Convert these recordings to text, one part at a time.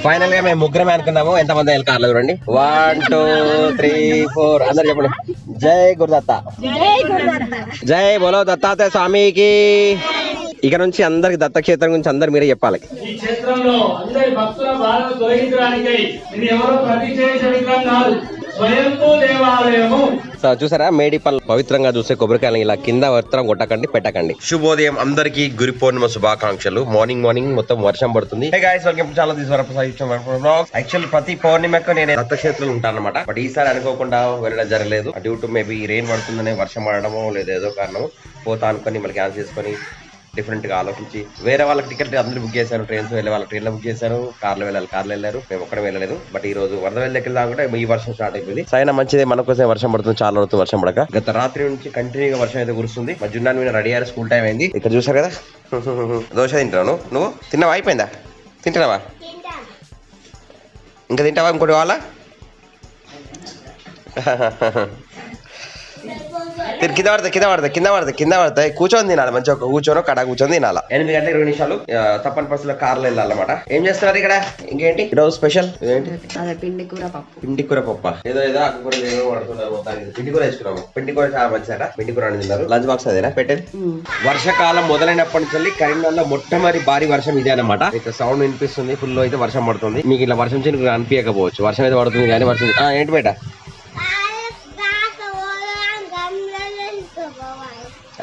Final గా మేము ముగ్గురమే అనుకున్నాము. ఎంతమంది వెళ్ళి కార్లో చూడండి. 1 2 3 4 అందరు చెప్పండి. జై గురుదత్త, జై బోలో దత్తాత్రేయ స్వామికి. ఇక నుంచి అందరికి దత్తక్షేత్రం గురించి అందరు మీరే చెప్పాలి. ఈ క్షేత్రంలో అందరి భక్తుల బాధను తొలగించడానికి ఇది ఎవరో ప్రతిష్ఠించిన విగ్రహం కాదు, స్వయంభూ దేవాలయము. చూసారా, మేడిపల్ పవిత్రంగా చూసే కొబ్బరికాయలు ఇలా కింద వర్తం కొట్టకండి, పెట్టకండి. శుభోదయం అందరికి, గురి పౌర్ణిమ శుభాకాంక్షలు. మార్నింగ్ మొత్తం వర్షం పడుతుంది. చాలా యాక్చువల్ ప్రతి పౌర్ణిమకు నేను దత్తక్షేత్రంలో ఉంటాను అనమాట. బట్ ఈసారి అనుకోకుండా వెళ్ళడం జరగలేదు. డ్యూ టు మేబీ రెయిన్ పడుతుందనే, వర్షం పడడమో లేదా ఏదో కారణం పోతా అనుకుని మళ్ళీ క్యాన్సిల్ చేసుకొని డిఫరెంట్ గా ఆలోచించి వేరే వాళ్ళకి టికెట్ అందరూ బుక్ చేశాను. ట్రైన్స్ వెళ్ళే వాళ్ళకి ట్రైన్ లో బుక్ చేశాను, కార్లో వెళ్ళాలి కార్లో వెళ్ళారు. మేము ఒక్కడ వెళ్ళలేదు. బట్ ఈ రోజు వరదవెల్లి దగ్గర దాకా ఈ వర్షం స్టార్ట్ అయిపోయింది. సైనా మంచిదే, మనకోసం వర్షం పడుతుంది. చాలా రోజులు వర్షం పడక గత రాత్రి నుంచి కంటిన్యూగా వర్షం అయితే కురుస్తుంది. మా జున్నాను మీద రెడీ అయ్యారు, స్కూల్ టైం అయింది. ఇక్కడ చూసారు కదా, దోశ తింటాను. నువ్వు తిన్నావా? అయిపోయిందా? తింటున్నావా? ఇంకా తింటావా? ఇంకోటి కావాలా? కింద పడతాయి. కూర్చొని తినాలి, మంచిగా ఒక కూర్చొని కడ కూర్చొని తినాలి. 8 గంటల 20 నిమిషాలు తప్పని పరిస్థితుల్లో కార్లో వెళ్ళాలన్నమాట. ఏం చేస్తున్నారు ఇక్కడ? ఇంకేంటి ఈరోజు స్పెషల్? ఏంటి? పిండి కూర పప్ప. ఏదో ఆకుకూర ఏదో పడుతున్నారు. పిండి కూర వేసుకున్నాము. పిండి కూర చాలా మంచిదట. పిండి కూర తిన్నారు. లంచ్ బాక్స్ అదేనా పెట్టేది? వర్షాకాలం మొదలైనప్పటి నుంచి కరీంనగర్లో మొట్టమొదటి భారీ వర్షం ఇదే అనమాట. ఇక్కడ సౌండ్ వినిపిస్తుంది. ఫుల్ అయితే వర్షం పడుతుంది. మీకు ఇలా వర్షం చిన్న అనిపించకపోవచ్చు. వర్షం అయితే పడుతుంది కానీ వర్షం ఏంటి బేట?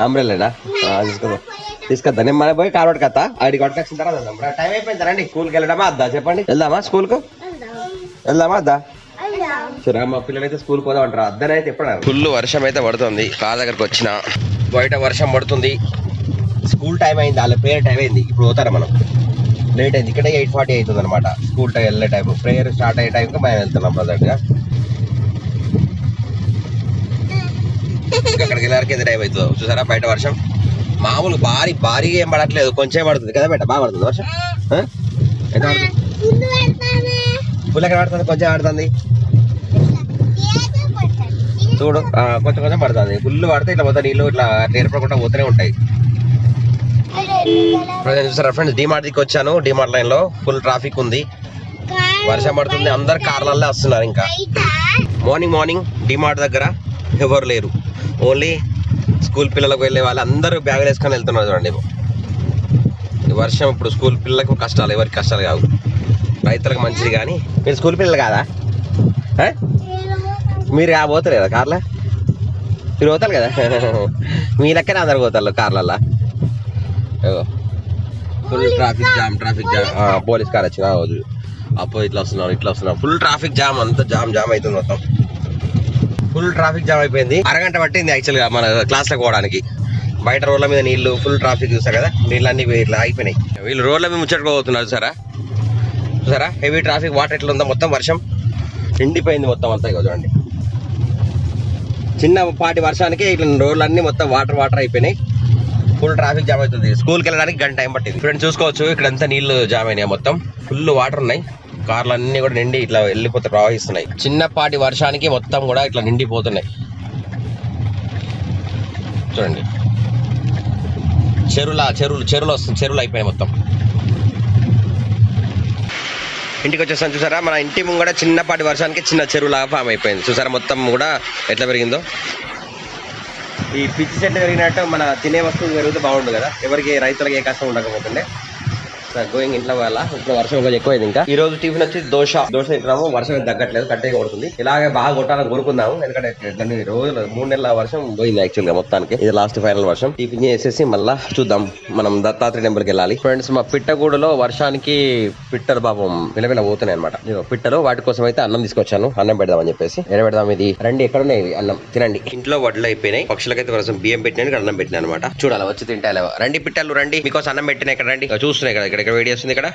అంబ్రెల్లేనా? తీసుకొద్దా? నేను మన పోయి కార్ కత్తా ఐడి కొట్టుకొచ్చిన తర్వాత టైం అయిపోయింది. రండి, స్కూల్కి వెళ్ళడమా అద్దా? చెప్పండి. వెళ్దామా స్కూల్ కు? వెళ్దామా అద్దా? సరే, మా పిల్లలు అయితే స్కూల్ పోదాం అంటారు. అద్దనైతే ఎప్పుడు ఫుల్ వర్షం అయితే పడుతుంది. కార్ దగ్గరకు వచ్చిన బయట వర్షం పడుతుంది. స్కూల్ టైం అయింది, వాళ్ళ ప్రేయర్ టైం అయింది. ఇప్పుడు పోతారా మనం? లేట్ అయింది. ఇక్కడ 8:40 అవుతుంది అనమాట స్కూల్ టైం వెళ్ళే టైం. ప్రేయర్ స్టార్ట్ అయ్యే టైంకి మేము వెళ్తున్నాం ప్రజెంట్ గా. అక్కడికి వెళ్ళడానికి ఎంత టైం అవుతుందో చూసారా. బయట వర్షం మామూలు భారీగా ఏం పడట్లేదు, కొంచెం పడుతుంది కదా బయట. బాగా పడుతుంది వర్షం. ఎంత పడుతుంది? ఫుల్ ఎక్కడ పడుతుంది? కొంచెం పడుతుంది చూడు. కొంచెం పడుతుంది. ఫుల్ పడితే ఇట్లా మొత్తం నీళ్ళు ఇట్లా నేర్పడకుండా పోతూనే ఉంటాయి. చూసారా ఫ్రెండ్స్, డిమార్ట్ దిక్కు వచ్చాను. డిమార్ట్ లైన్ లో ఫుల్ ట్రాఫిక్ ఉంది. వర్షం పడుతుంది, అందరు కార్లల్లో వస్తున్నారు. ఇంకా మార్నింగ్ డిమార్ట్ దగ్గర ఎవరు లేరు. ఓన్లీ స్కూల్ పిల్లలకు వెళ్ళే వాళ్ళు అందరూ బ్యాగులు వేసుకొని వెళ్తున్నారు. చూడండి, ఈ వర్షం ఇప్పుడు స్కూల్ పిల్లలకు కష్టాలు, ఎవరికి కష్టాలు కావు, రైతులకు మంచిది. కానీ మీరు స్కూల్ పిల్లలు కాదా? మీరు పోతారు కదా కార్లో? మీరు పోతారు కదా, మీ లెక్కనే అందరు పోతారు కార్లల్లో. Full traffic jam. Police car వచ్చిన అప్పుడు ఇట్లా వస్తున్నారు. ఫుల్ ట్రాఫిక్ జామ్, అంతా జామ్ అవుతుంది. మొత్తం ఫుల్ ట్రాఫిక్ జామ్ అయిపోయింది. అరగంట పట్టింది యాక్చువల్గా మన క్లాస్లోకి పోవడానికి. బయట రోడ్ల మీద నీళ్లు, ఫుల్ ట్రాఫిక్ చూసారు కదా, నీళ్ళన్నీ ఇట్లా అయిపోయినాయి. వీళ్ళు రోడ్ల మీద ముచ్చట్టుకోబోతున్నారు. చూసారా హెవీ ట్రాఫిక్. వాటర్ ఎట్లా ఉందో, మొత్తం వర్షం ఎండిపోయింది మొత్తం అంతా. ఇక చూడండి, చిన్నపాటి వర్షానికి ఇట్లా రోడ్లన్నీ మొత్తం వాటర్ అయిపోయినాయి. ఫుల్ ట్రాఫిక్ జామ్ అవుతుంది. స్కూల్కి వెళ్ళడానికి గంట టైం పట్టింది. ఫ్రెండ్స్ చూసుకోవచ్చు, ఇక్కడ అంతా నీళ్లు జామ్ అయినాయి. మొత్తం ఫుల్ వాటర్ ఉన్నాయి. కార్లు అన్ని కూడా నిండి ఇట్లా వెళ్ళిపోతే ప్రవహిస్తున్నాయి. చిన్నపాటి వర్షానికి మొత్తం కూడా ఇట్లా నిండిపోతున్నాయి. చూడండి, చెరువులు అయిపోయాయి మొత్తం. ఇంటికి వచ్చేస్తాను. చూసారా, మన ఇంటి ముంగడ చిన్నపాటి వర్షానికి చిన్న చెరువులా ఫామ్ అయిపోయింది. చూసారా మొత్తం కూడా ఎట్లా పెరిగిందో. ఈ పిచ్చి చెట్లు పెరిగినట్టు మన తినే వస్తువులు పెరిగితే బాగుండు కదా, ఎవరికి రైతులకు ఏ కష్టం ఉండకపోతుండే. గోయింగ్ ఇంట్లో వల్ల ఇప్పుడు వర్షం కొంచెం ఎక్కువైంది. ఇంకా ఈ రోజు టిఫిన్ వచ్చి దోశ తింటున్నాము. వర్షం తగ్గట్లేదు, కట్టేగా కొడుతుంది. ఇలాగే బాగా కొట్టాలని కోరుకుందాము, ఎందుకంటే రోజులు 3 నెలల వర్షం పోయింది యాక్చువల్ గా మొత్తానికి. ఇది లాస్ట్ ఫైనల్ వర్షం. టిఫిన్ చేసేసి మళ్ళా చూద్దాం, మనం దత్తాత్రేయ టెంపుల్కి వెళ్ళాలి. ఫ్రెండ్స్, మా పిట్టగూడలో వర్షానికి పిట్టలు పాపం విలవిల పోతున్నాయి అనమాట. పిట్టలు, వాటి కోసం అయితే అన్నం తీసుకొచ్చాను. అన్నం పెడదామని చెప్పేసి. ఎక్కడ పెడదాం? ఇది రండి, ఎక్కడ ఉన్నాయి అన్నం తినండి. ఇంట్లో వడ్లు అయిపోయినాయి. పక్షులకైతే కోసం బియ్యం పెట్టినాను, అన్నం పెట్టినా అనమాట. చూడాలి వచ్చి తింటా. రండి పిట్టలు రండి, మీకోసం అన్నం పెట్టినా. ఇక్కడ రండి, చూస్తున్నాయి కదా ఇక్కడ వేడి వస్తుంది. ఇక్కడ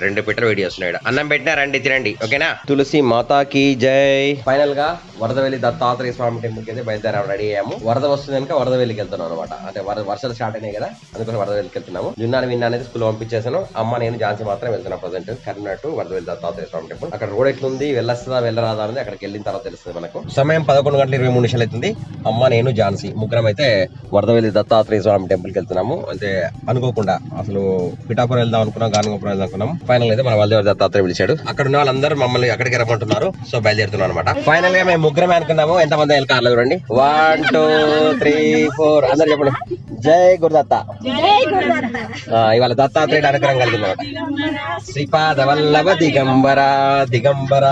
2 పిట్టలు వేడి వస్తున్నాయి. అన్నం పెట్టినా, రండి తినండి. ఓకేనా? తులసి మాతాకి జై. ఫైనల్ గా వరదవెల్లి దత్తాత్రేయ స్వామి టెంపుల్ కి అయితే బయలుదేరాము, రెడీ అయ్యాము. వరద వస్తుంది కనుక వరదవెల్లికి వెళ్తున్నాం అనమాట. అంటే వర్షాలు స్టార్ట్ అయినాయి కదా, అందుకోసం వరదవెల్లికి వెళ్తున్నాము. విన్నా అనేది స్కూల్ పంపించేసాను. అమ్మ నేను ఝాన్సీ మాత్రం వెళ్తున్నా ప్రజెంట్. కర్ణాటక వరదవెల్లి దత్తాత్రేయ స్వామి టెంపుల్. అక్కడ రోడ్ ఎట్లుంది, వెళ్ళొస్తుందా వెళ్ళరాదా అనేది అక్కడికి వెళ్ళిన తర్వాత తెలుస్తుంది మనకు. సమయం 11:23 అవుతుంది. అమ్మ నేను ఝాన్సీ ముగ్గురం అయితే వరదవెల్లి దత్తాత్రేయ స్వామి టెంపుల్ కి వెళ్తున్నాము. అంటే అనుకోకుండా అసలు పిఠాపురం వెళ్దాం అనుకున్నాం, గానగోపురం వెళ్దాం అనుకున్నాం. ఫైనల్ అయితే మన వాళ్ళ దత్తాత్రేయ పిలిచాడు. అక్కడ ఉన్న వాళ్ళందరూ మమ్మల్ని అక్కడికి రమ్మంటున్నారు. సో బయలుదేరుతున్నాం అనమాట. ఫైనల్ గా మేము ముగ్గురమే అనుకున్నాము. ఎంతమంది వెళ్ళి కార్లో చూడండి. 1 2 3 4 అందరు చెప్పండి జై గురుదత్త. ఇవాళ దత్తాత్రేయుడు అనుగ్రహం కలిగింది అనమాట. శ్రీపాద వల్లభ దిగంబర దిగంబర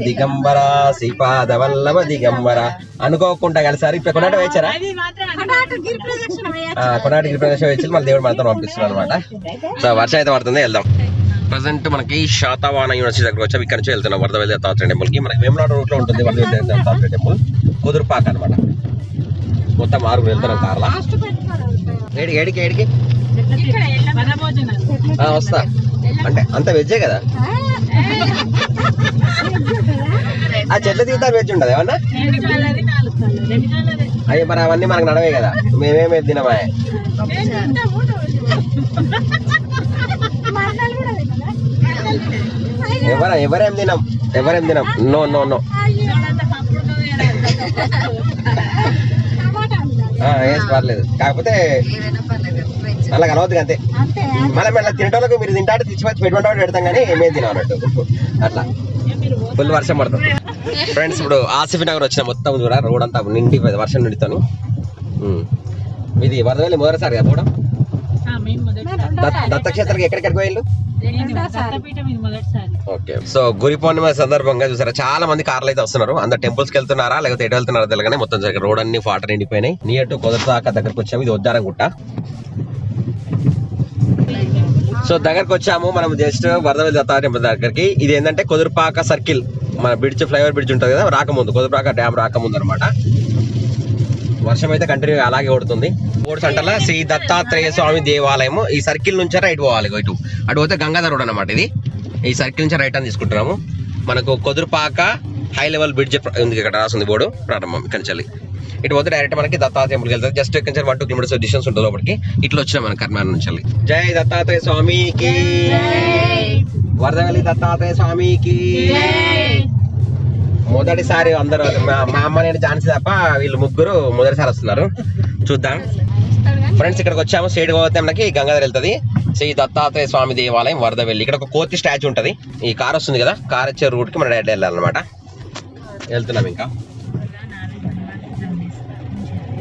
దిగంబర శ్రీపాద వల్లభ దిగంబర అనుకోకుండా కలిసారు. ఇప్పుడు కొన్నాటి వేచారా? కొన్నాటి గిరి ప్రదేశం వేచి మళ్ళీ దేవుడు మనతో పంపిస్తున్నారు అనమాట. సో వర్షం అయితే పడుతుంది, వెళ్దాం. ప్రజెంట్ మనకి శాతవాహన యూనివర్సిటీ దగ్గర వచ్చాం. ఇక్కడ నుంచి వెళ్తున్నాం వరదవెల్లి దత్తాత్రేయ టెంపుల్ కి. మనకి వేములవాడ రూట్ లో ఉంటుంది వరదవెల్లి దత్తాత్రేయ టెంపుల్. కుదురుపాక అనమాట. మొత్తం 6 వెళ్తున్నాం కార్లా. ఏడికి వస్తా అంటే అంత వెజ్జే కదా. ఆ చెట్ల దిగుతారు వెజ్ ఉండదు ఏమన్నా? అయ్యి మరి అవన్నీ మనకు నడవే కదా, మేమేమి తినమా? ఎవరేం తినం. నో నో నో పర్లేదు. కాకపోతే అలా కలవద్దు అంతే. మనం ఇలా తినటోళ్ళకు మీరు తింటాడు తెచ్చిపోయి పెట్టుకుంటా పెడతాం కానీ మేము తినాం అన్నట్టు. అట్లా ఫుల్ వర్షం పడుతుంది ఫ్రెండ్స్. ఇప్పుడు ఆసిఫ్ నగర్ వచ్చిన మొత్తం చూడ రోడ్ అంతా నిండిపోయింది వర్షం నిండితోని. ఇది వరదవెల్లి మొదటిసారిగా పోవడం. దత్తక్షేత్రకి ఎక్కడికి పోయిండు? ఓకే. సో గురి పౌర్ణిమ సందర్భంగా చూసారా చాలా మంది కార్లు అయితే వస్తున్నారు. అందరు టెంపుల్స్ కి వెళ్తున్నారా లేకపోతే ఎటు వెళ్తున్నారా తెలియగానే మొత్తం రోడ్ అన్ని వాటర్ నిండిపోయినాయి. నియర్ టు కొదరదాకా దగ్గరకు వచ్చాము. ఇది వద్దారం గుట్ట. సో దగ్గరకు వచ్చాము మనం జస్ట్ వరదవెల్లి దత్తాత్రేయ టెంపుల్ దగ్గరికి. ఇది ఏంటంటే కుదురుపాక సర్కిల్, మన బ్రిడ్జ్ ఫ్లైఓవర్ బ్రిడ్జ్ ఉంటుంది కదా, రాకముందు కుదురుపాక డ్యామ్ రాకముందు అనమాట. వర్షం అయితే కంటిన్యూ అలాగే కొడుతుంది. 3 సెంటర్ల శ్రీ దత్తాత్రేయ స్వామి దేవాలయం. ఈ సర్కిల్ నుంచి రైట్ పోవాలి. ఇటు పోతే గంగాధర్ రోడ్ అనమాట. ఇది ఈ సర్కిల్ నుంచి రైట్ అని తీసుకుంటున్నాము. మనకు కుదురుపాక హై లెవెల్ బ్రిడ్జ్ ఉంది, ఇక్కడ రాస్తుంది బోర్డు ప్రారంభం. ఇక్కడ నుంచి ఇటు పోతే డైరెక్ట్ మనకి దత్తాత్రేయ టెంపుల్కి వెళ్తుంది. జస్ట్ ఇక్కడ నుంచి 1-2 కిలోమీటర్స్ డిస్టెన్స్ ఉంటుంది లోపలికి. ఇట్లా వచ్చినాం మన కర్నాటక నుంచి. జై దత్తాత్రేయ స్వామికి, వరదవెల్లి దత్తాత్రేయ స్వామికి. మొదటిసారి అందరూ మా అమ్మ నేను ఝాన్సీ తప్ప వీళ్ళు ముగ్గురు మొదటిసారి వస్తున్నారు. చూద్దాం ఫ్రెండ్స్. ఇక్కడికి వచ్చాము. స్ట్రైట్ పోతే మనకి గంగాధర్ వెళ్తుంది. శ్రీ దత్తాత్రేయ స్వామి దేవాలయం వరదవెల్లి. ఇక్కడ ఒక కోతి స్టాచ్యూ ఉంటుంది. ఈ కార్ వస్తుంది కదా, కార్ వచ్చే రూట్ కి మనం డైరెక్ట్ వెళ్ళాలన్నమాట. వెళ్తున్నాం ఇంకా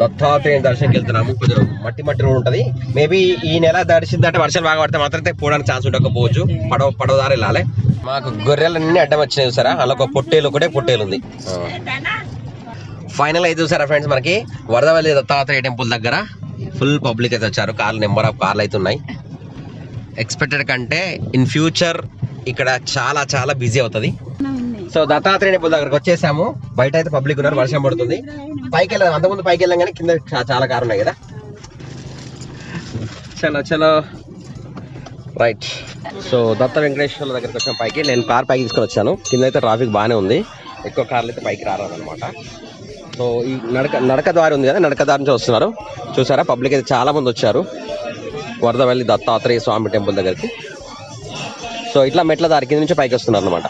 దత్తాత్రేయ దర్శనంకి వెళ్తున్నాము. కొంచెం మట్టి రోడ్ ఉంటుంది. మేబీ ఈ నెల దర్శిందంటే వర్షాలు బాగా పడితే మాత్రం పోవడానికి ఛాన్స్ ఉండకపోవచ్చు. పడవ దారి వెళ్ళాలి. మాకు గొర్రెలన్నీ అడ్డం వచ్చినాయి చూసారా. అలా ఒక పొట్టేలు ఉంది. ఫైనల్ అయితే చూసారా ఫ్రెండ్స్, మనకి వరదవెల్లి దత్తాత్రేయ టెంపుల్ దగ్గర ఫుల్ పబ్లిక్ అయితే వచ్చారు. నెంబర్ ఆఫ్ కార్లు అయితే ఉన్నాయి. ఎక్స్పెక్టెడ్ కంటే ఇన్ ఫ్యూచర్ ఇక్కడ చాలా చాలా బిజీ అవుతుంది. సో దత్తాత్రేయ టెంపుల్ దగ్గరకు వచ్చేసాము. బయట అయితే పబ్లిక్ ఉన్నారు, వర్షం పడుతుంది. పైకి వెళ్ళాం, అంతకుముందు పైకి వెళ్ళాం కానీ కింద చాలా కారు ఉన్నాయి కదా. చలో రైట్. సో దత్త వెంకటేశ్వర దగ్గరికి వచ్చాం పైకి. నేను కార్ పైకి తీసుకొని వచ్చాను. కింద అయితే ట్రాఫిక్ బాగానే ఉంది, ఎక్కువ కార్లు అయితే పైకి రారనమాట. సో ఈ నడక దారి ఉంది కదా, నడక దారి నుంచి వస్తున్నారు. చూసారా పబ్లిక్ అయితే చాలా మంది వచ్చారు వరదవెల్లి దత్తాత్రేయ స్వామి టెంపుల్ దగ్గరికి. సో ఇట్లా మెట్ల దారి కింద నుంచి పైకి వస్తున్నారు అనమాట.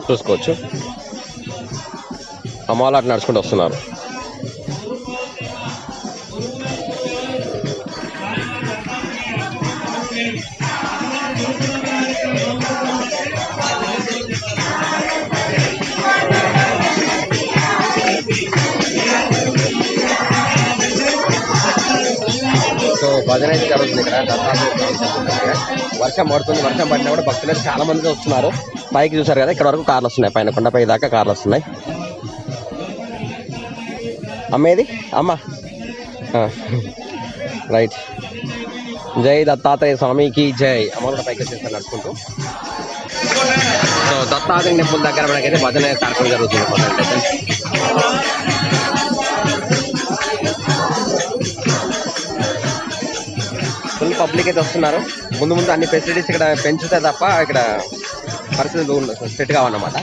చూసుకోవచ్చు అమ్మవాళ్ళు అటు నడుచుకుంటూ వస్తున్నారు. సో భజన అయితే జరుగుతుంది ఇక్కడ దత్తాత్రేయ. వర్షం పడుతుంది. వర్షం పడినా కూడా భక్తులు అయితే చాలా మంది వస్తున్నారు. పైకి చూసారు కదా, ఇక్కడ వరకు కార్లు వస్తున్నాయి. పైన కొండపై దాకా కార్లు వస్తున్నాయి. అమ్మేది అమ్మ రైట్. జై దత్తాత్రేయ స్వామికి జై. అమ్మ కూడా పైకి వచ్చేస్తారు నడుచుకుంటూ. సో దత్తాత్రేయ టెంపుల్ దగ్గర మనకైతే భజన కార్యక్రమం జరుగుతుంది. ఫుల్ పబ్లిక్ అయితే వస్తున్నారు. ముందు అన్ని ఫెసిలిటీస్ ఇక్కడ పెంచితే తప్ప ఇక్కడ పరిస్థితులు సెట్ కావన్నమాట.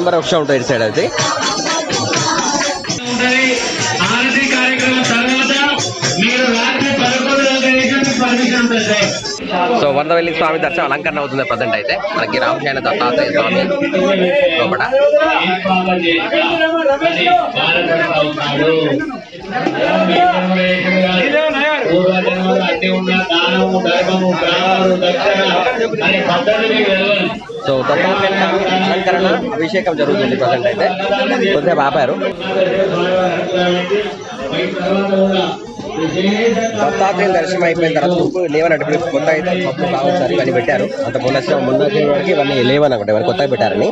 నెంబర్ ఆఫ్ ఉంటుంది ఇటు సైడ్ అయితే. ఆరతి కార్యక్రమం తర్వాత మీరు రాత్రి 11 పర్మిషన్ ఉంటాయి. సో వరదవెల్లి స్వామి దర్శనం అలంకరణ అవుతుంది ప్రజెంట్ అయితే. మనకి రామచంద్ర దత్తాత్రేయ స్వామి లోపల. సో దత్తాత్రేయ స్వామి అలంకరణ అభిషేకం జరుగుతుంది ప్రజెంట్ అయితే. కొద్దిసేపు ఆపారు. దత్తాత్రేయ దర్శనం అయిపోయిన తర్వాత లేవనట్టు ఇప్పుడు కొత్త అయితే పప్పులు బాగుంటారు ఇవన్నీ పెట్టారు. అంత మొన్న వాడికి ఇవన్నీ లేవనమాట ఇవన్నీ కొత్తగా పెట్టారని.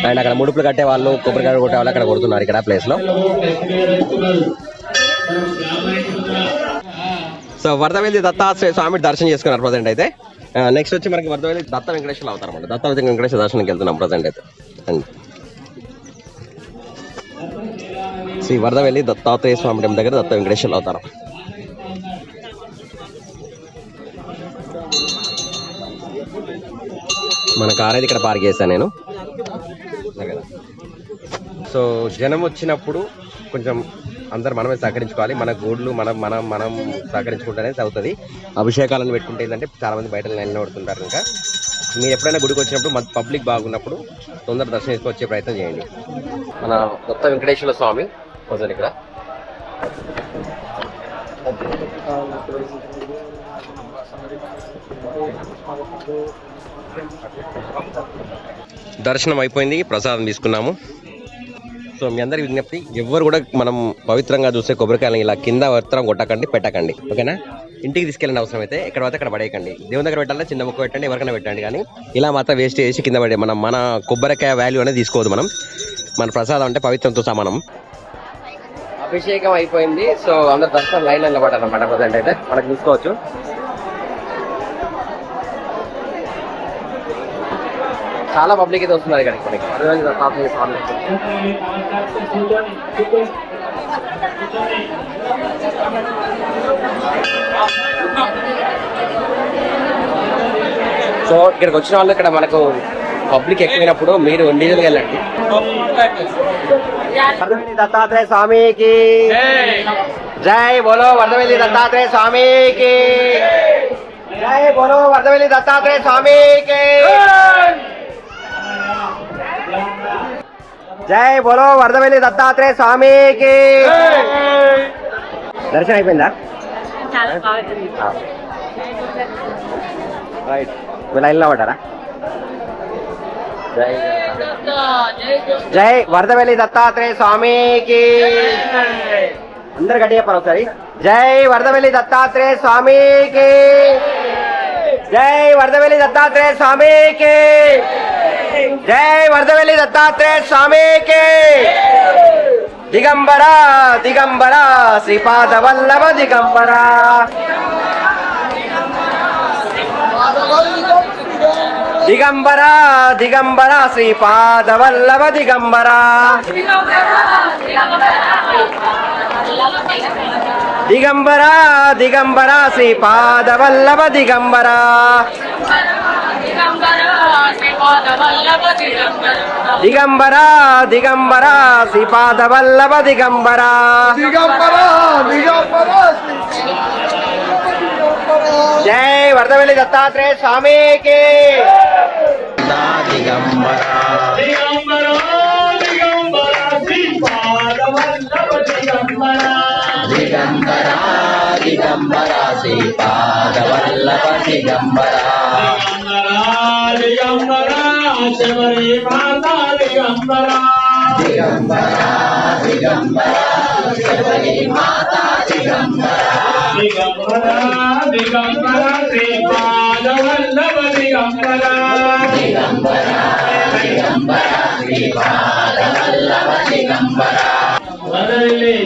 అండ్ అక్కడ ముడుపులు కట్టే వాళ్ళు కొబ్బరికాయ కొట్టే వాళ్ళు అక్కడ కొడుతున్నారు ఇక్కడ ప్లేస్ లో. సో వరదవెల్లి దత్తాత్రేయ స్వామి దర్శనం చేసుకున్నారు ప్రజెంట్ అయితే. నెక్స్ట్ వచ్చి మనకి వరదవెల్లి దత్త వెంకటేశ్వరులు అవుతారు అన్నమాట. దత్త వెంకటేశ్వర దర్శనంకి వెళ్తున్నాం ప్రజెంట్ అయితే. శ్రీ వరదవెల్లి దత్తాత్రేయ స్వామి టెంపుల్ దగ్గర దత్త వెంకటేశ్వరులు అవుతారు. మన కార్ అయితే ఇక్కడ పార్క్ చేశాను నేను. సో జనం వచ్చినప్పుడు కొంచెం అందరు మనమే సహకరించుకోవాలి. మన గూడ్లు మనం మనం మనం సహకరించుకుంటేనే అవుతుంది. అభిషేకాలను పెట్టుకుంటే ఏంటంటే చాలా మంది బయట లైన్లో పడుతుంటారు. ఇంకా మీరు ఎప్పుడైనా గుడికి వచ్చినప్పుడు మన పబ్లిక్ బాగున్నప్పుడు తొందర దర్శనం చేసుకొచ్చే ప్రయత్నం చేయండి. మన దత్త వెంకటేశ్వర స్వామి వస్తుంది ఇక్కడ. దర్శనం అయిపోయింది, ప్రసాదం తీసుకున్నాము. సో మీ అందరి విజ్ఞప్తి, ఎవరు కూడా మనం పవిత్రంగా చూసే కొబ్బరికాయలు ఇలా కింద వర్తం కొట్టకండి, పెట్టకండి. ఓకేనా? ఇంటికి తీసుకెళ్ళిన అవసరం అయితే ఎక్కడ పడితే అక్కడ పడేయకండి. దేవుని దగ్గర పెట్టాలంటే చిన్న ముక్క పెట్టండి, ఎవరికైనా పెట్టండి. కానీ ఇలా మాత్రం వేస్ట్ చేసి కింద పడే మన కొబ్బరికాయ వాల్యూ అనేది తీసుకోవద్దు. మన ప్రసాదం అంటే పవిత్రంతో సమానం. అభిషేకం అయిపోయింది. సో అందరు దర్శనం లైన్ నిలబడ్డారు అన్నమాట. ప్రజెంట్ అయితే మనకు చూసుకోవచ్చు. చాలా పబ్లిక్ అయితే వస్తున్నారు ఇక్కడికి. సో ఇక్కడికి వచ్చిన వాళ్ళు ఇక్కడ మనకు పబ్లిక్ ఎక్కువైనప్పుడు మీరు ఇండివిజువల్గా వెళ్ళండి. వరదవెల్లి దత్తాత్రేయ స్వామికి జై బోలో. వరదవెల్లి దత్తాత్రేయ స్వామికి జై బోలో. వరదవెల్లి దత్తాత్రేయ స్వామికి జై బోలో. వరదవెల్లి దత్తాత్రేయ స్వామికి. దర్శనం అయిపోయిందా? రైట్. మీరు లైన్లో పడ్డారా? జై వరదవెల్లి దత్తాత్రేయ స్వామికి. అందరు గట్టి చెప్పారు ఒకసారి. జై వరదవెల్లి దత్తాత్రేయ స్వామికి. జై వరదవెల్లి దత్తాత్రేయ స్వామికి. జై వరదవెల్లి దత్తాత్రేయ స్వామికి. దిగంబర దిగంబర శ్రీపాద వల్లభ దిగంబర. దిగంబర దిగంబర శ్రీపాద వల్లభ దిగంబర. దిగంబర దిగంబర శ్రీపాద వల్లభ దిగంబర. దిగంబర దిగంబర శ్రీపాద వల్లభ దిగంబర. జై వరదవెల్లి దత్తాత్రేయ స్వామికి. దిగంబర దిగంబర దిగంబర శ్రీపాద వల్లభ దిగంబర. దిగంబర దిగంబర శ్రీపాద వల్లభ దిగంబర. దిగంబర శబరి మాతా దిగంబర. దిగంబర దిగంబర శబరి మాతా దిగంబర. దిగంబర దిగంబర శ్రీపాద వల్లభ దిగంబర. దిగంబర దిగంబర శ్రీపాద వల్లభ దిగంబర. వరదవెల్లి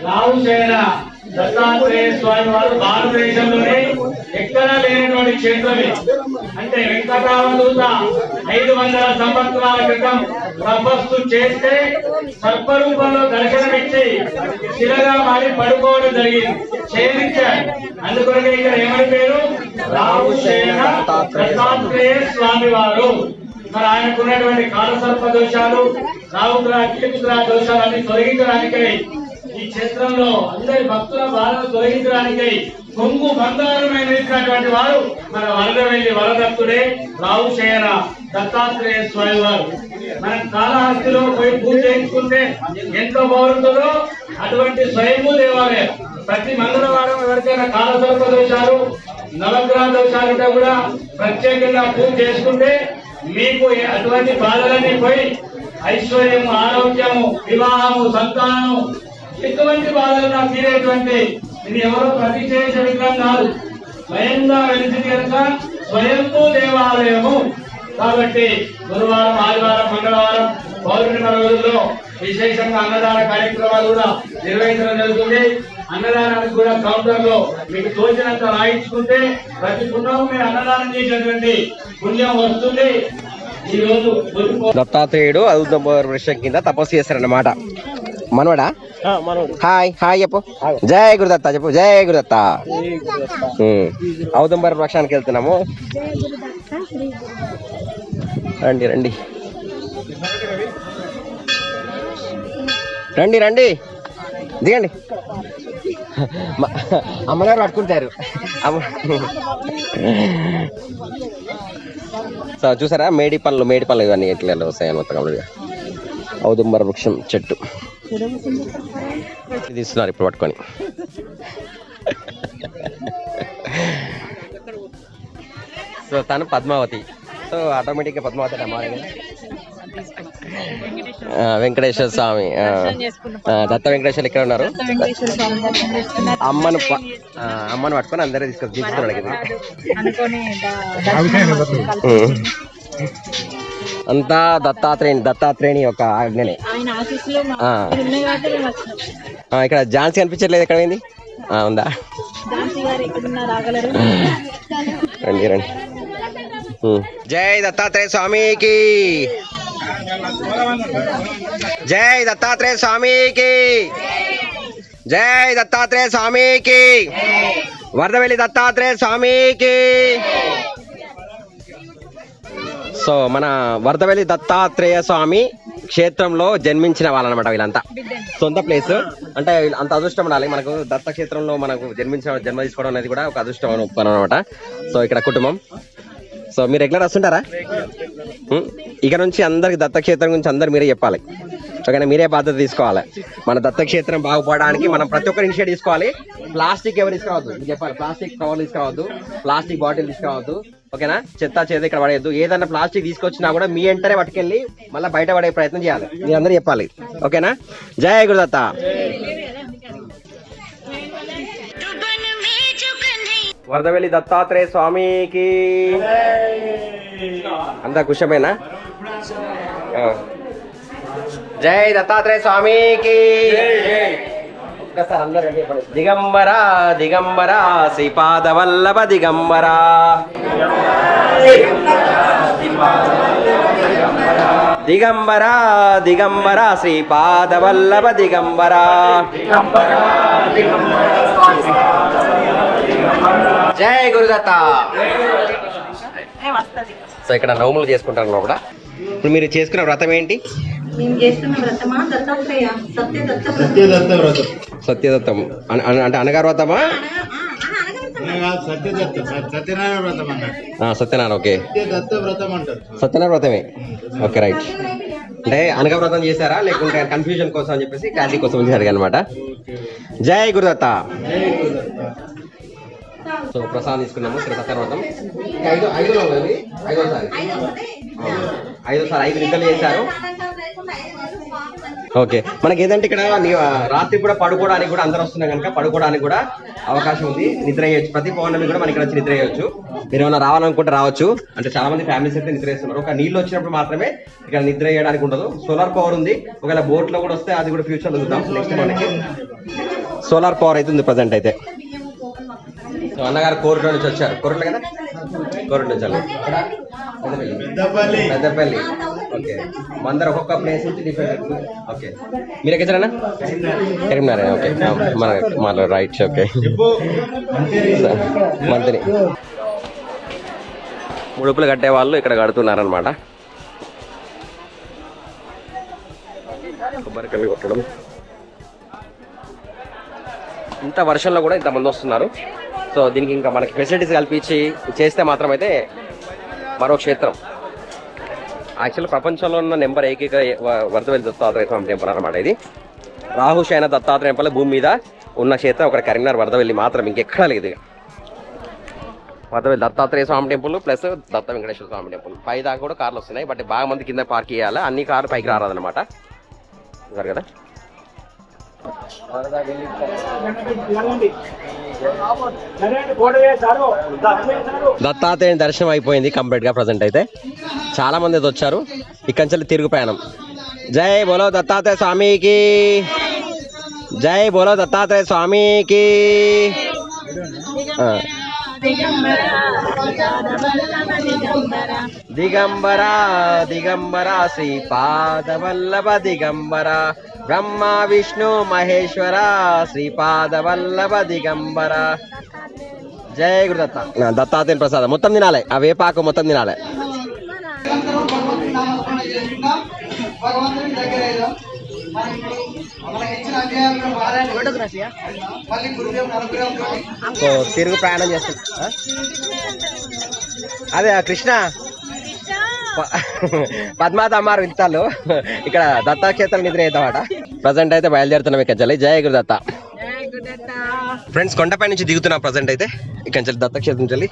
రావుచేర దత్తాత్రేయ స్వామి వారు భారతదేశంలోనే ఎక్కడా లేనటువంటి క్షేత్రమే. అంటే వెంకటావధూత 500 సంవత్సరాల క్రితం తపస్సు చేస్తే సర్పరూపంలో దర్శనమిచ్చి శిలగా మారి పడుకోవడం జరిగింది, ఛేదించారు. అందుకొరకే ఇక్కడ ఏమని పేరు? రావుచేర దత్తాత్రేయ స్వామి వారు. మరి ఆయనకు ఉన్నటువంటి కాలసర్ప దోషాలు, రావుగ్రహ కేతుగ్రహ దోషాలన్నీ తొలగించడానికై ఈ క్షేత్రంలో అందరి భక్తుల బాధను తొలగించడానికై కొంగు బంగారమైనటువంటి వారు మన వరదవెల్లి వరదత్తుడే రావు శయన దత్తాత్రేయ స్వామి వారు. మనం కాళహస్తిలో పోయి పూజ చేయించుకుంటే ఎంతో బాగుంటుందో అటువంటి స్వయంభూ దేవాలయం. ప్రతి మంగళవారం ఎవరికైనా కాలసర్ప దోషాలు, నవగ్రహ దోషాలు ఉంటే కూడా ప్రత్యేకంగా పూజ చేసుకుంటే మీకు అటువంటి బాధలన్నీ పోయి ఐశ్వర్యము, ఆరోగ్యము, వివాహము, సంతానము, ఎటువంటి బాధలు నాకు తీరేటువంటి ఇది ఎవరో ప్రతిచేస విగ్రహం కాదు, స్వయంగా వెలిసింది కనుక స్వయంభూ దేవాలయము. కాబట్టి గురువారం, ఆదివారం, మంగళవారం, పౌర్ణిమ రోజుల్లో విశేషంగా అన్నదాన కార్యక్రమాలు కూడా నిర్వహించడం జరుగుతుంది. అన్నదానానికి కూడా కౌంటర్ లో మీకు తోచినంత రాయించుకుంటే ప్రతి పుణ్యం మీరు అన్నదానం చేసేటువంటి పుణ్యం వస్తుంది. ఈ రోజు దత్తాత్రేయుడు ఔదుంబర వృక్షం కింద తపస్సు చేస్తారన్నమాట. మనవడా హాయ్ హాయ్ చెప్పు. జై గురుదత్త చెప్పు. జై గురుదత్త. ఔదుంబర వృక్షానికి వెళ్తున్నాము. రండి రండి రండి రండి దిగండి. అమ్మగారు పట్టుకుంటారు. సో చూసారా మేడి పళ్ళు ఇవన్నీ ఎట్లా వస్తాయని మొత్తం ఔదుంబర వృక్షం చెట్టు తీస్తున్నారు ఇప్పుడు పట్టుకొని. సో తను పద్మావతి. సో ఆటోమేటిక్గా పద్మావతి అమ్మాయి కదా. వెంకటేశ్వర స్వామి, దత్త వెంకటేశ్వర ఇక్కడ ఉన్నారు. అమ్మను పట్టుకొని అందరూ తీసుకున్నాడు కదా. అంతా దత్తాత్రేయుని యొక్క ఆజ్ఞనే. ఇక్కడ ఝాన్సీ కనిపించట్లేదు. ఎక్కడ పోయింది? ఉందా? రండి రండి. జై దత్తాత్రేయ స్వామికి, జై దత్తాత్రేయ స్వామికి, జై దత్తాత్రేయ స్వామికి, వరదవెల్లి దత్తాత్రేయ స్వామికి. సో మన వరదవెల్లి దత్తాత్రేయ స్వామి క్షేత్రంలో జన్మించిన వాళ్ళనమాట వీళ్ళంతా. సొంత ప్లేస్ అంటే అంత అదృష్టం ఉండాలి మనకు. దత్త క్షేత్రంలో మనకు జన్మ తీసుకోవడం అనేది కూడా ఒక అదృష్టం అనమాట. సో ఇక్కడ కుటుంబం. సో మీరు రెగ్యులర్ వస్తుంటారా? ఇక నుంచి అందరికి దత్తక్షేత్రం గురించి అందరు మీరే చెప్పాలి. ఓకేనా? మీరే బాధ్యత తీసుకోవాలి. మన దత్తక్షేత్రం బాగుపడడానికి మనం ప్రతి ఒక్కరు ఇనిషియేట్ తీసుకోవాలి. ప్లాస్టిక్ ఎవరు తీసుకురావద్దు చెప్పాలి. ప్లాస్టిక్ కవర్లు తీసుకురావద్దు, ప్లాస్టిక్ బాటిల్ తీసుకురావద్దు. ఓకేనా? చెత్త ఇక్కడ పడేయద్దు. ఏదన్నా ప్లాస్టిక్ తీసుకొచ్చినా కూడా మీ ఎంటనే పట్టుకెళ్ళి మళ్ళీ బయట పడే ప్రయత్నం చేయాలి. మీరు అందరూ చెప్పాలి. ఓకేనా? జై గురుదత్త. వరదవెల్లి దత్తాత్రేయ స్వామికి. అంతా కుషమేనా? జై దత్తాత్రేయ స్వామికి. ఒక్కసారి అందరూ దిగంబర దిగంబర శ్రీపాద వల్లభ దిగంబర, దిగంబర దిగంబర శ్రీపాద వల్లభ దిగంబర. జై గురుదత్త. సో ఇక్కడ నవములు చేసుకుంటారు లోపల. ఇప్పుడు మీరు చేసుకున్న వ్రతం ఏంటి? సత్యదత్తం అంటే అనగారు వ్రతమా? సత్యనారాయణ. ఓకే, సత్యనారాయణ వ్రతమే. Okay right. అంటే అనగా వ్రతం చేశారా లేకుంటే కన్ఫ్యూజన్ కోసం అని చెప్పేసి క్లారిటీ కోసం అడిగా అనమాట. జై గురుదత్త. సో ప్రసాదం తీసుకున్నాము. ఇక్కడ సత్యవ్రతం ఐదోసారి 5 నిద్రలు చేశారు. ఓకే, మనకి ఏదంటే ఇక్కడ రాత్రి కూడా పడుకోవడానికి కూడా అందరు వస్తున్నాం కనుక పడుకోవడానికి కూడా అవకాశం ఉంది. నిద్ర చేయొచ్చు. ప్రతి పౌర్ణమి కూడా మనకి ఇక్కడ వచ్చి నిద్ర చేయొచ్చు. మీరు ఏమైనా రావాలనుకుంటే రావచ్చు. అంటే చాలా మంది ఫ్యామిలీస్ అయితే నిద్ర చేస్తున్నారు. ఒక నీళ్ళు వచ్చినప్పుడు మాత్రమే ఇక్కడ నిద్ర చేయడానికి ఉండదు. సోలార్ పవర్ ఉంది. ఒకవేళ బోట్ లో కూడా వస్తే అది కూడా ఫ్యూచర్ లో చూద్దాం. నెక్స్ట్ మనకి సోలార్ పవర్ అయితే ఉంది ప్రజెంట్ అయితే. అన్నగారు కోరుట్ల నుంచి వచ్చారు. కోరుట్ల కదా? కోరుట్ల నుంచి పెద్దపల్లి. ఓకే, అందరు ఒక్కొక్క ప్లేస్ నుంచి డిఫరెంట్. ఓకే, మీరు ఎక్కడన్నా? కరీంనగర్. ఓకే, మన రైట్. ఓకే, మంత్రి ముడుపులు కట్టే వాళ్ళు ఇక్కడ కడుతున్నారనమాట. కొబ్బరికాయలు కొట్టడం. ఇంత వర్షంలో కూడా ఇంతమంది వస్తున్నారు. సో దీనికి ఇంకా మనకి ఫెసిలిటీస్ కల్పించి చేస్తే మాత్రం అయితే మరో క్షేత్రం. యాక్చువల్ ప్రపంచంలో ఉన్న నెంబర్ ఏకైక వరదవెల్లి దత్తాత్రేయ స్వామి టెంపుల్ అనమాట ఇది. రాహుశయన దత్తాత్రేయ టెంపుల్ భూమి మీద ఉన్న క్షేత్రం ఒకటి కరీంనగర్ వరదవెల్లి మాత్రం, ఇంకెక్కడా లేదు. వరదవెల్లి దత్తాత్రేయ స్వామి టెంపుల్ ప్లస్ దత్త వెంకటేశ్వర స్వామి టెంపుల్. పై దాకా కూడా కార్లు వస్తున్నాయి, బట్ బాగా మంది కింద పార్క్ చేయాలి. అన్ని కార్లు పైకి రారాదనమాట. చూసారు కదా. దత్తాత్రేయ దర్శనం అయిపోయింది కంప్లీట్ గా. ప్రజెంట్ అయితే చాలా మంది అయితే వచ్చారు. ఇక్కడి నుంచి తిరుగు ప్రయాణం. జై బోలో దత్తాత్రేయ స్వామికి, జై బోలో దత్తాత్రేయ స్వామికి. దిగంబర దిగంబర శ్రీపాద వల్లభ దిగంబర బ్రహ్మ విష్ణు మహేశ్వర శ్రీపాద వల్లభ దిగంబర. జై గురుదత్త. దత్తాత్రేయ ప్రసాదం మొత్తం తినాలి, ఆ వేపాకు మొత్తం తినాలి. సో తిరుగు ప్రయాణం చేస్తున్నా. అదే కృష్ణ పద్మాతమ్మారు వింతాలు ఇక్కడ దత్తాక్షేత్రం నిద్ర అవుతామట. ప్రజెంట్ అయితే బయలుదేరుతున్నాం ఇక్కడ. జయ గురుదత్త. ఫ్రెండ్స్ కొండపై నుంచి దిగుతున్నాం ప్రజెంట్ అయితే ఇక్కడ దత్తాక్షేత్రం నుంచి.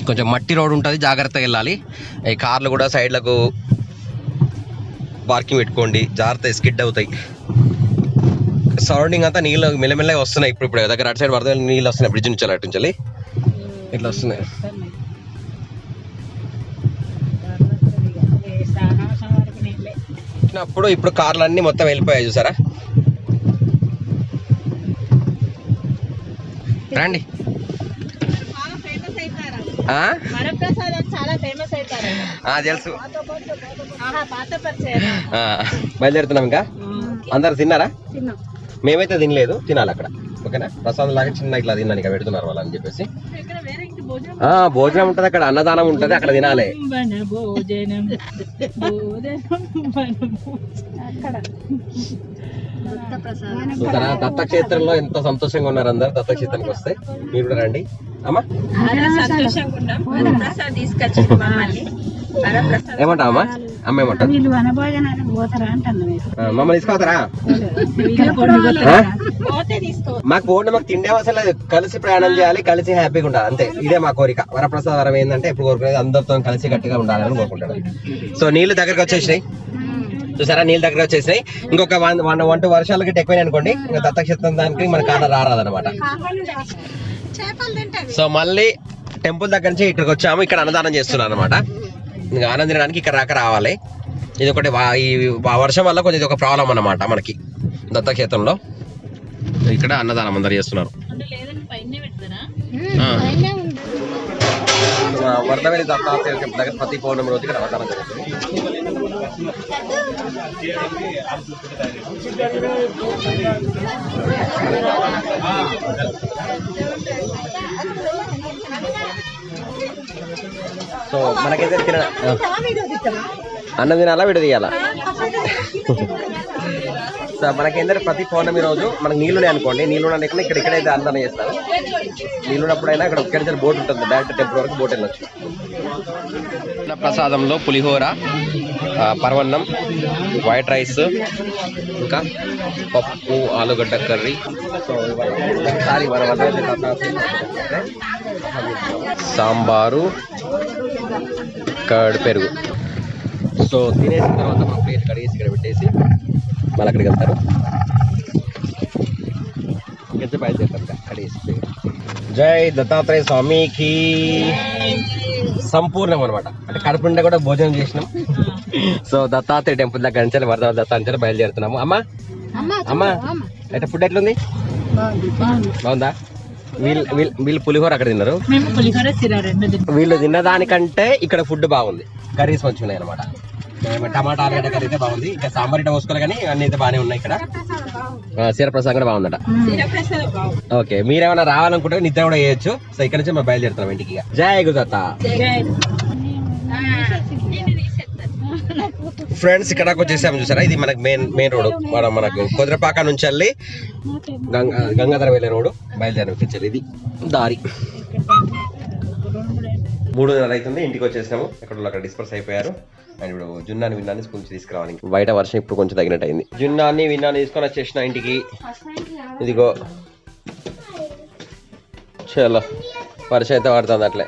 కొంచెం మట్టి రోడ్ ఉంటుంది, జాగ్రత్తగా వెళ్ళాలి. ఈ కార్లు కూడా సైడ్లకు పార్కింగ్ పెట్టుకోండి, జాగ్రత్త స్కిడ్ అవుతాయి. సరౌండింగ్ అంతా నీళ్ళు మెల్లమెల్లగా వస్తున్నాయి. ఇప్పుడు దగ్గర అటు సైడ్ వరద నీళ్ళు వస్తున్నాయి, బ్రిడ్జ్ నుంచి అటు నుంచి ఇట్లా వస్తున్నాయి. ఇప్పుడు కార్లు అన్ని మొత్తం వెళ్ళిపోయాయి చూసారా. రండి. తెలుసు. బయలుదేరుతున్నాం. ఇంకా అందరు తిన్నారా? మేమైతే తినలేదు, తినాలి అక్కడ. ఓకేనా. ప్రసాదం లాగా చిన్న ఇట్లా తిన్నాను, ఇక పెడుతున్నారు వాళ్ళు అని చెప్పేసి. భోజనం ఉంటది అక్కడ, అన్నదానం ఉంటది అక్కడ, తినాలి. దత్తక్షేత్రంలో ఎంత సంతోషంగా ఉన్నారు అందరు. దత్తక్షేత్రానికి వస్తే మీరు కూడా రండి అమ్మా. ఏమంటావు అమ్మా? అమ్మ ఏమంటారు? మమ్మల్ని తీసుకోతారా? మాకు పోండి, మాకు తిండే అవసరం లేదు. కలిసి ప్రయాణం చేయాలి, కలిసి హ్యాపీగా ఉండాలి, అంతే. ఇదే మా కోరిక. వరప్రసాద వరం ఏంటంటే ఎప్పుడు కోరుకునేది అందరితో కలిసి గట్టిగా ఉండాలని కోరుకుంటాడు. సో నీళ్లు దగ్గరకు వచ్చేసినాయి చూసారా, నీళ్ళ దగ్గర వచ్చేసినాయి. ఇంకొక 1-2 వర్షాలకి ఎక్కువ అనుకోండి, ఇంకా దత్తక్షేత్రం దానికి మన కాడ రారాదనమాట. సో మళ్ళీ టెంపుల్ దగ్గర నుంచి ఇక్కడికి వచ్చాము. ఇక్కడ అన్నదానం చేస్తున్నాను అనమాట. ఇంకా ఆనందించడానికి ఇక్కడ రావాలి. ఇది ఒకటి ఈ వర్షం వల్ల కొంచెం ఇది ఒక ప్రాబ్లం అన్నమాట మనకి దత్తక్షేత్రంలో. ఇక్కడ అన్నదానం అందరు చేస్తున్నారు. వరదవెల్లి దత్తాత్రేయ దగ్గర ప్రతి పౌర్ణమి రోజు ఇక్కడ అన్నదానం జరుగుతుంది. సో మనకైతే అన్నం తినాలా, వీడియో తీయాలా? సో మనకేంటంటే ప్రతి పౌర్ణమి రోజు మనకు నీళ్ళునే అనుకోండి, నీళ్ళు లేకుండా ఇక్కడైతే అన్నదానం చేస్తారు. నీళ్ళున్నప్పుడైనా ఇక్కడ ఒక్కడి బోట్ ఉంటుంది, డైరెక్ట్ టెంపుల్ వరకు బోట్ వెళ్ళొచ్చు. ప్రసాదంలో పులిహోర, పరవన్నం, వైట్ రైస్, ఇంకా పప్పు, ఆలుగడ్డ కర్రీ. సో ఒకసారి సాంబారు, కర్డ్, పెరుగు. సో తినేసిన తర్వాత మన ప్లేట్ కడిగేసి ఇక్కడ పెట్టేసి మళ్ళీ అక్కడికి వెళ్తారు. ఎంత బయలుదేరుతారు కడిగేసి. జై దత్తాత్రేయ స్వామికి. సంపూర్ణం అనమాట, అంటే కడుపు నిండా కూడా భోజనం చేసినాం. సో దత్తాత్రేయ టెంపుల్ దగ్గర నుంచి వరద దత్తాత్రేయ బయలుదేరుతున్నాము. అమ్మా అమ్మా అయితే ఫుడ్ ఎట్లుంది? బాగుందా? వీళ్ళు పులిహోర అక్కడ తిన్నారు, వీళ్ళు తిన్నదానికంటే ఇక్కడ ఫుడ్ బాగుంది. కర్రీస్ మంచిగా ఉన్నాయి అనమాట. టమాటా ఆలుగడ్డ కర్రీ అయితే బాగుంది. ఇంకా సాంబార్ ఇట్లా పోసుకోవాలి, కానీ అన్ని అయితే బాగానే ఉన్నాయి. ఇక్కడ క్షీరప్రసాదం కూడా బాగుందట. ఓకే, మీరేమైనా రావాలనుకుంటే నిద్ర కూడా చేయొచ్చు. సో ఇక్కడ నుంచి మేము బయలుదేరుతున్నాం ఇంటికి. జై గురుదత్త. ఫ్రెండ్స్ ఇక్కడ వచ్చేసాము చూసారా, ఇది మనకు మెయిన్ రోడ్. మనకు కుద్రపాక నుంచి వెళ్ళి గంగాధర వెళ్ళే రోడ్డు బయలుదేరి ఇది దారి. 3:30 అవుతుంది, ఇంటికి వచ్చేసాము. అక్కడ డిస్పర్స్ అయిపోయారు. అండ్ ఇప్పుడు జున్నాని విన్నాన్ని స్కూల్ నుంచి తీసుకురావాలి. బయట వర్షం ఇప్పుడు కొంచెం తగినట్టు అయింది. జున్నాని విన్నాన్ని తీసుకొని వచ్చేసిన ఇంటికి. ఇదిగో చలో వర్షం అయితే పడుతుంది అట్లే.